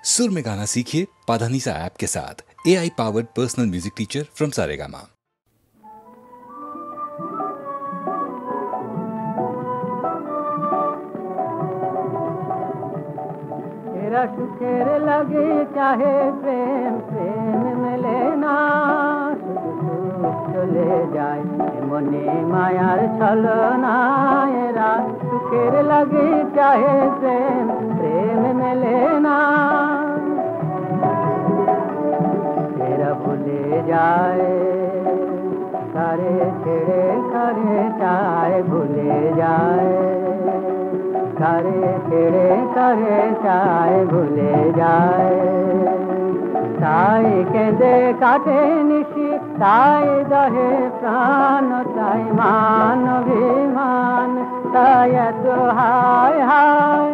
सुर में गाना सीखिए पाधानीसा ऐप के साथ। AI powered personal music teacher from Saregama. तेरा सुखेर लगे चाहे प्रेम प्रेम मिले ना, सुख चले जाए मने मायार छलना। एरा सुखेर लगे चाहे प्रेम प्रेम मिले ना, तेरा भूले जाए करे छेड़े करे चाहे भूले जाए, करे छेड़े करे चाहे भूले जाए। ताई केंदे काटे निशी ताई दहे प्राण ताई मान अभिमान ताई तो हाय हाय।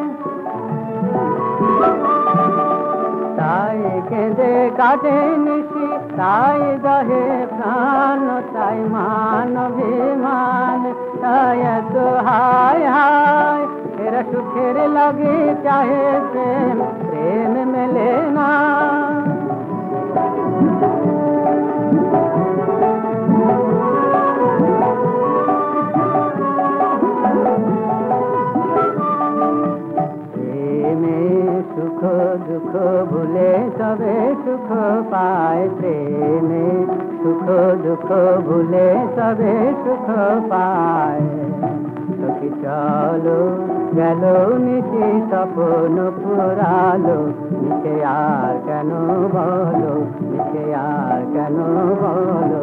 ताई केंदे काटे निशी ताई दहे प्राण ताई मान अभिमान ताई तो हाय हाय। तेरा सुखेर लगे चाहे प्रेम प्रेम मिले ना, प्रेमे सुख दुख भूले सबे सुख पाए। प्रेमे सुख दुख भूले सबे सुख पाए। सखी चलो গেলো নিশি স্বপ্ন পুরালো, নিচে আর কেন বলো, নিচে আর কেন বলো।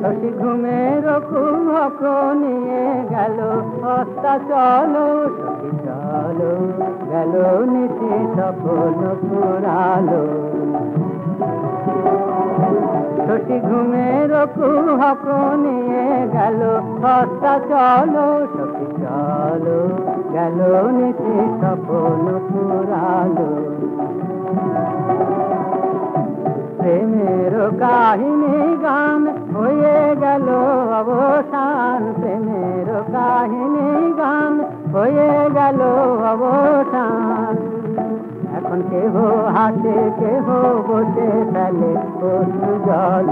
শশী ঘুমের কুহক নিয়ে গেল অস্তা চলো, সখী চলো গেলো নিশি স্বপ্ন পুরালো। শশী ঘুমের কুহক নিয়ে গেল অস্তা চলো, সখী চলো গেল নিশি স্বপ্ন পুরালো। প্রেমের কাহিনী গান হয়ে গেল অবসান, প্রেমের কাহিনী গান হয়ে গেল অবসান। এখন কেহ হাসে কেহ বসে ফেলে অশ্রু জল,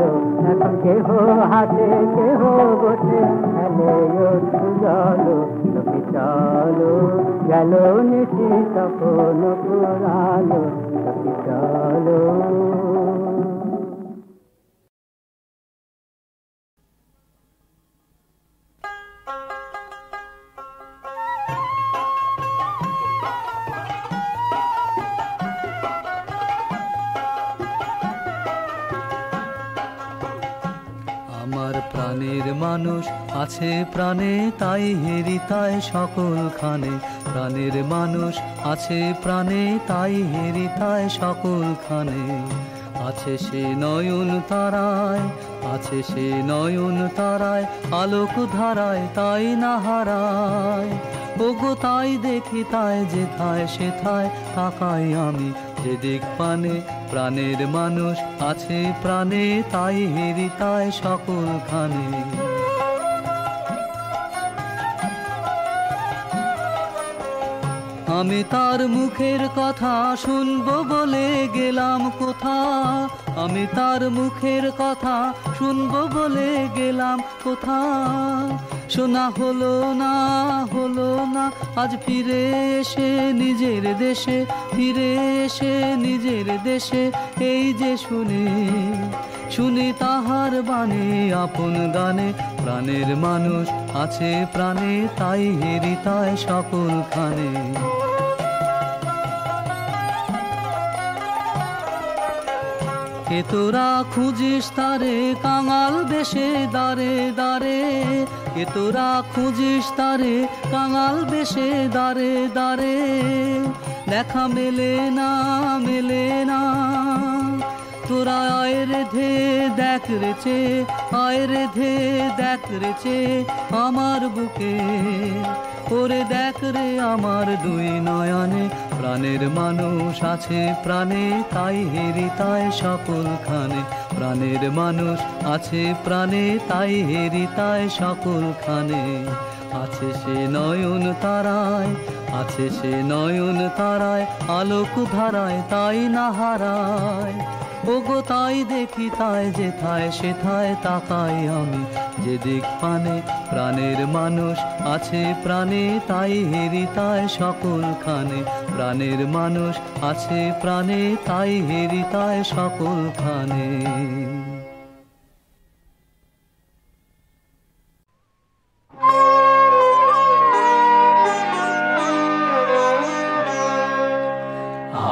এখন কেহ হাসে কেহ বসে ফেলে অশ্রু জল। সখী চলো গেল নিশি স্বপ্ন পুরালো, সখী চলো। আমার প্রাণের মানুষ আছে প্রাণে তাই হেরি তাই সকলখানে। প্রাণের মানুষ আছে প্রাণে তাই হেরি তাই সকলখানে। আছে সে নয়ন তারায়, আছে সে নয়ন তারায়, আলোক ধারায় তাই না হারায়। ওগো তাই দেখি তাই যেথায় সেথায় তাকাই আমি যেদিক পানে। প্রাণের মানুষ আছে প্রাণে তাই হেরি তাই সকলখানে। আমি তার মুখের কথা শুনবো বলে গেলাম কোথা, আমি তার মুখের কথা শুনবো বলে গেলাম কোথা। শোনা হলো না হলো না আজ ফিরে এসে নিজের দেশে, ফিরে এসে নিজের দেশে। এই যে শুনে শুনি তাহার বাণী আপন গানে। প্রাণের মানুষ আছে প্রাণে তাই হেরি তাই সকলখানে। কে তোরা খুঁজিস তারে কাঙাল বেশে দাঁড়ে দাঁড়ে, কে তোরা খুঁজিস তারে কাঙাল বেশে দাঁড়ে দাঁড়ে। দেখা মেলে না মেলে না তোরা আয় রে ধে দেখ রেছে, আয় রে ধে দেখ রেছে আমার বুকে। ওরে দেখ রে আমার দুই নয়নে। প্রাণের মানুষ আছে প্রাণে তাই হেরি তাই সকলখানে। প্রাণের মানুষ আছে প্রাণে তাই হেরি তাই সকলখানে। আছে সে নয়ন তারায়, আছে সে নয়ন তারায়, আলোক ধারায় তাই না হারায়। ওগো তাই দেখি তাই যেথায় সেথায় তাকাই আমি, যেদিক পানে প্রাণের মানুষ আছে প্রাণে তাই হেরি তাই সকলখানে। প্রাণের মানুষ আছে প্রাণে তাই হেরি তাই সকলখানে।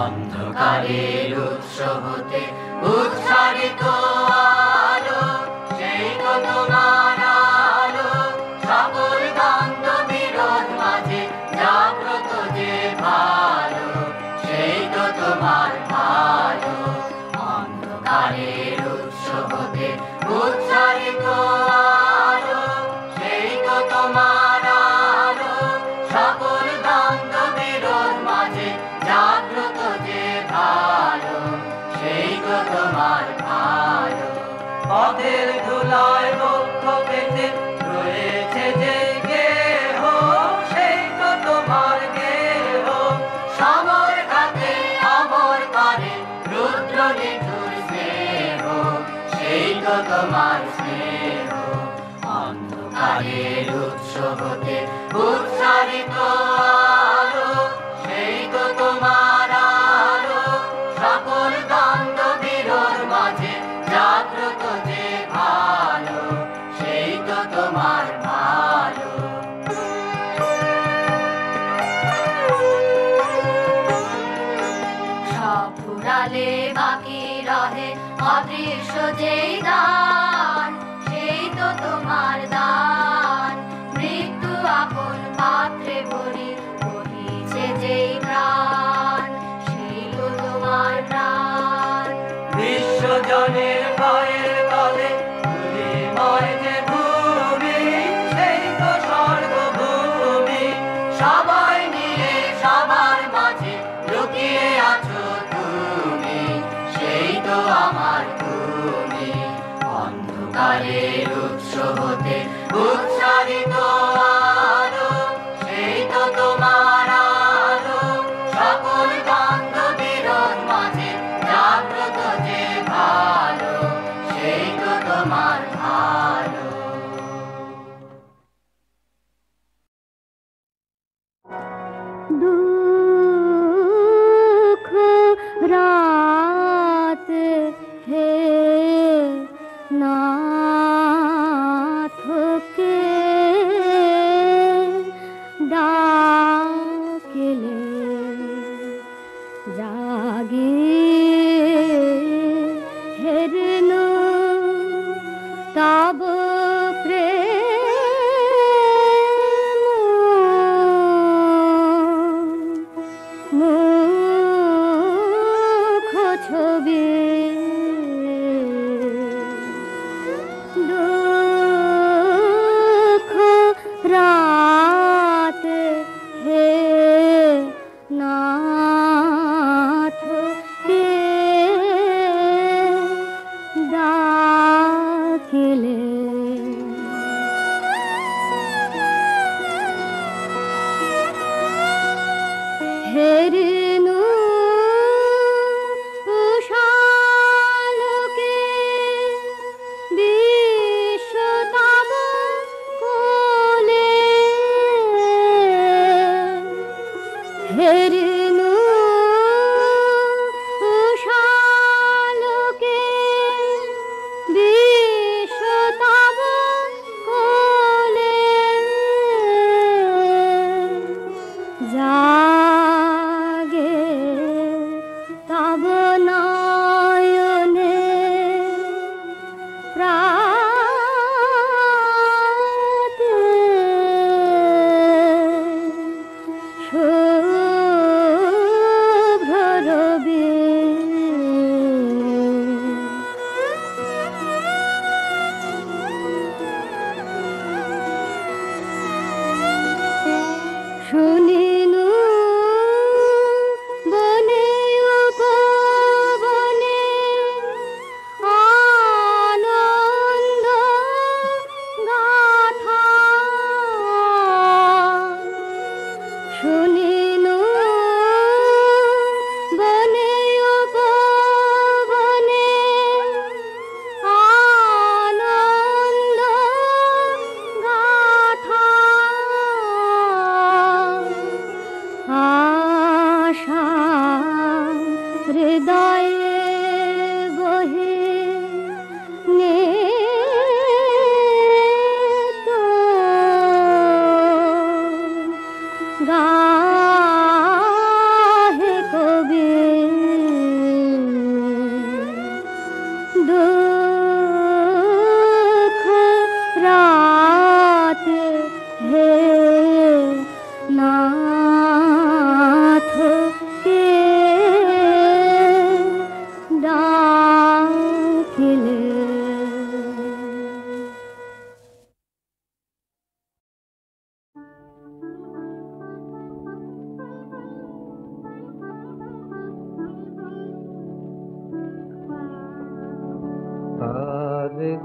অন্ধকারের উৎস হতে উৎসারিত আলো, সেই তো তোমার আলো। সকল দ্বন্দ্ব বিরোধ মাঝে জাগ্রত যে ভালো, সেই তো তোমার ভালো। অন্ধকারের উৎস হতে উৎসারিত আলো, সেই তো তোমার আলো। সকল দ্বন্দ্ব বিরোধ মাঝে জাগ্রত যে ভালো, সেই তো তোমার ভালো। পথের ধুলায় বক্ষ পেতে রয়েছে যে গেহ, সেই তো তোমার গেহ। সমর ঘাতে অমর করে রুদ্র নিঠুর স্নেহ, সেই তো তোমার স্নেহ। অন্ধকারের উৎস হতে উৎসারিত আলো, সেই তো তোমার আলো। সকল দ্বন্দ্ব বিরোধ মাঝে জাগ্রত যে ভালো, সেই তো তোমার ভালো। সব ফুরালে বাকি রহে অদৃশ্য যেই দান, সেই তো তোমার দান। মৃত্যু আপন পাত্রে ভরি বহিছে যেই প্রাণ, সেই তো তোমার প্রাণ। বিশ্বজনের পায়ের তলে ধূলিময় যে ভূমি, সেই তো স্বর্গভূমি। সবাই নিয়ে সবার মাঝে লুকিয়ে আছো তুমি, সেই তো আমার তুমি। অন্ধকারের উৎস হতে উৎসারিত আলো, সেই তো তোমার আলো। সকল দ্বন্দ্ব বিরোধ মাঝে জাগ্রত যে ভালো, সেই তো তোমার ভালো। দুঃখ রাত হে নাথকে ডাকিলে জাগি হেরনু তব মুখ ছবি দুঃখ রাত হে নাথ কে ডাকিলে হেরিনু উষালোকে বিশ্ব তব কোলে। হেরিনু উষালোকে বিশ্ব তব কোলে। যা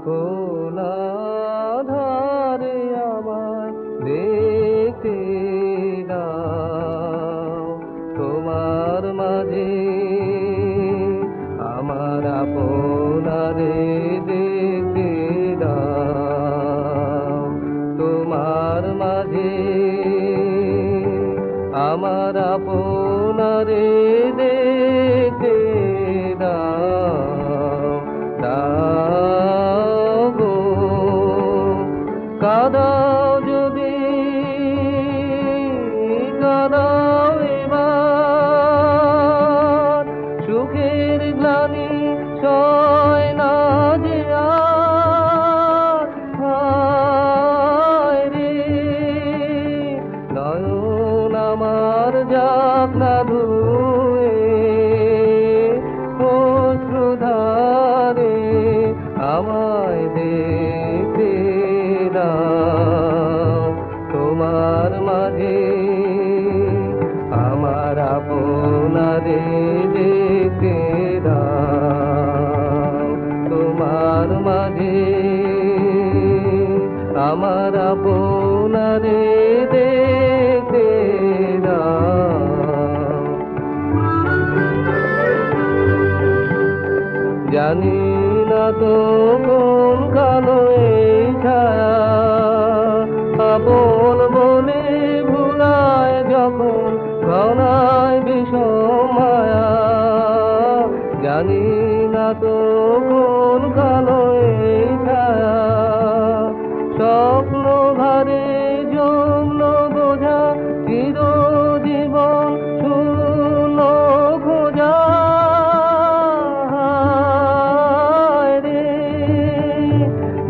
কোন ধারে আমায় দেখতে দাও, তোমার মাঝে আমার আপনারে দেখতে দাও, তোমার মাঝে আমার আপনারে দেখতে দাও, দাও গো কাদাও যদি কাদাও এবার, সুখের গ্লানি সয় না যে আর, হায় রে নয়ন আমার যাক না ধুয়ে অশ্রুধারে, আমায় দেখতে দাও, তোমার মাঝে আমার আপনারে দেখতে দাও, তোমার মাঝে আমার আপনারে দেখতে দাও। জানি না তো কোন কালো এই ছায়া, আপন বলে ভুলায় যখন ঘনায় বিষম মায়া, জানি না তো কোন কালো এই ছায়া, স্বপ্ন ভারে জন্য বোঝা চিরজীবন শূন্য খোঁজা, রে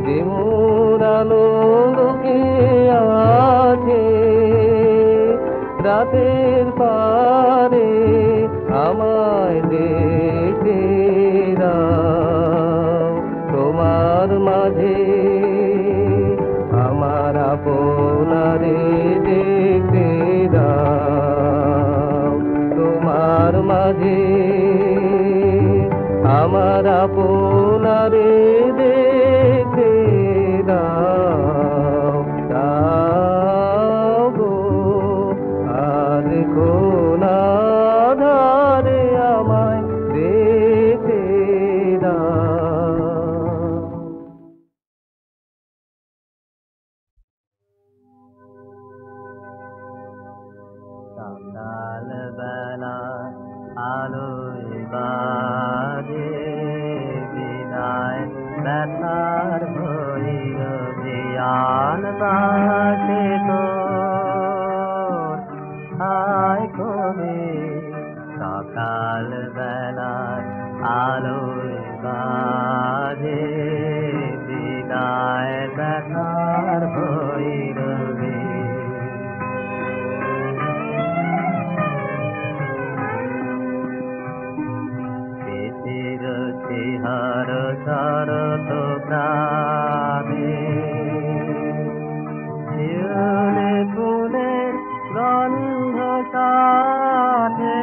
যে মোর আলো লোকে আছে রাতের পারে, আমায় দেখতে দাও, তোমার মাঝে আমার আপনারে দেখতে দাও, তোমার মাঝে আমার আপনারে দেখতে দাও, দাও গো আর কোন ধারে আমায় দেখতে দাও। সকাল বেলা আলোয় বাজে বিদায় ব্যথার ভৈর বিয়ান বাজে তোর, হায় কবে সকাল বেলা আলোয় বাজে বিদায় ব্যথার ভৈর হর শরত প্রাণে, শিউলে ফুলের গন্ধ সাথে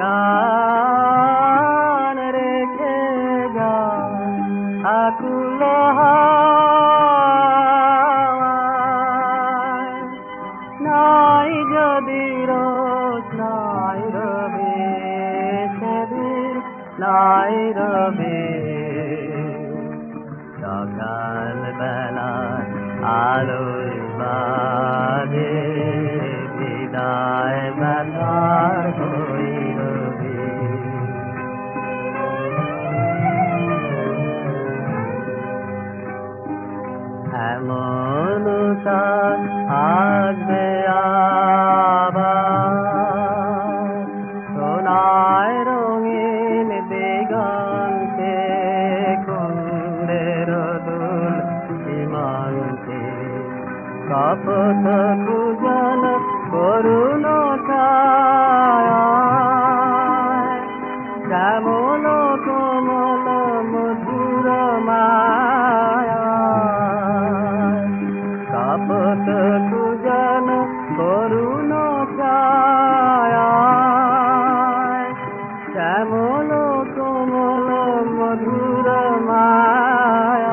গান রেখে গান আকুল হাওয়ায়, নাই যদি রোজ নাই রবে সেদিন নাই রবে, সকাল বেলা আলোয় বাজে বিদায় ব্যথার ভৈরবী, এমন তার আসবে আবার, সোনায় রঙিন দিগন্তে কুন্দের দুল সীমান্তে, কপট পূজন করুণ ছায়ায়, শ্যামল কোমল মধুর মায়ায়, কপট পূজন করুণ ছায়ায়, শ্যামল কোমল মধুর মায়ায়,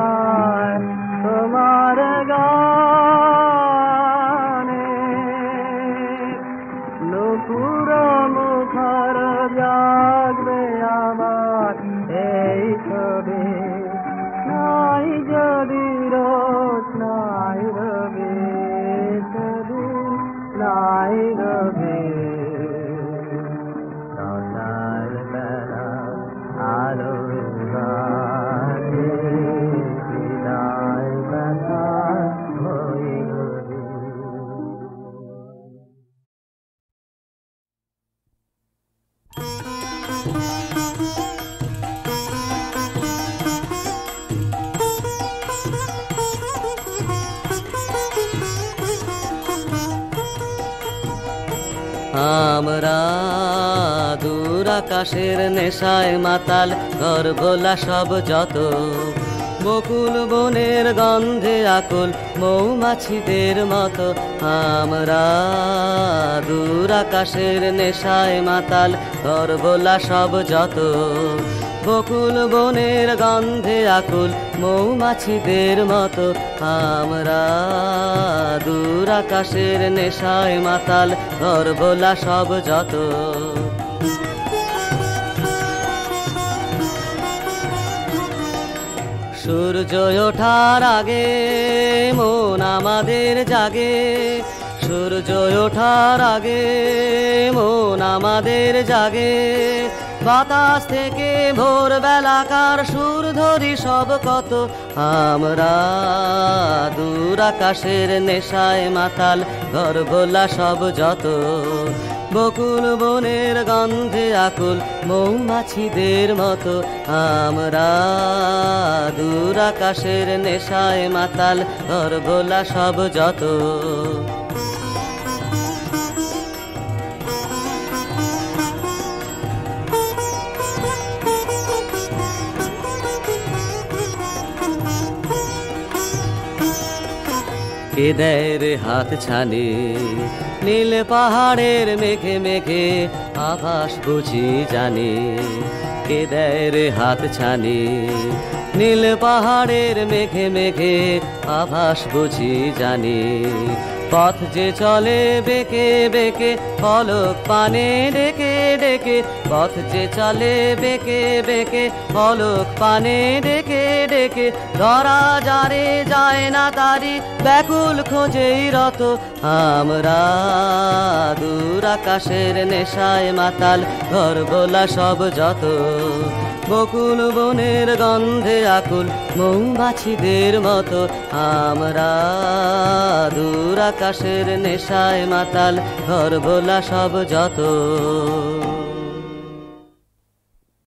আমরা দূর আকাশের নেশায় মাতাল, ঘর ভোলা সব যত, বকুল বনের গন্ধে আকুল মৌমাছিদের মতো। আমরা দূর আকাশের নেশায় মাতাল, ঘর ভোলা সব যত, বকুল বনের গন্ধে আকুল মৌমাছিদের মতো। আমরা দূর আকাশের নেশায় মাতাল, ঘর ভোলা সব যত। সূর্য ওঠার আগে মন আমাদের জাগে, সূর্য ওঠার আগে মন আমাদের জাগে। বাতাস থেকে ভোরবেলাকার সুর ধরি সব কত। আমরা দূর আকাশের নেশায় মাতাল, ঘর ভোলা সব যত, বকুল বনের গন্ধে আকুল মৌমাছিদের মতো। আমরা দূর আকাশের নেশায় মাতাল, ঘর ভোলা সব যত। কে দেয় রে হাত ছানি নীল পাহাড়ের মেঘে মেঘে, আভাস বুঝি জানি। কে দেয় রে হাত ছানি নীল পাহাড়ের মেঘে মেঘে, আভাস বুঝি জানি। পথ যে চলে বেঁকে বেঁকে পলক পানে ডেকে ডেকে, পথ যে চলে বেঁকে বেঁকে পলক পানে ডেকে ডেকে। ধরা যারে যায় না তারি ব্যাকুল খোঁজেই রত। আমরা দূর আকাশের নেশায় মাতাল, ঘর ভোলা সব যত, বকুল বনের গন্ধে আকুল মৌমাছিদের মতো। আমরা দূর আকাশের নেশায় মাতাল, ঘর ভোলা সব যত।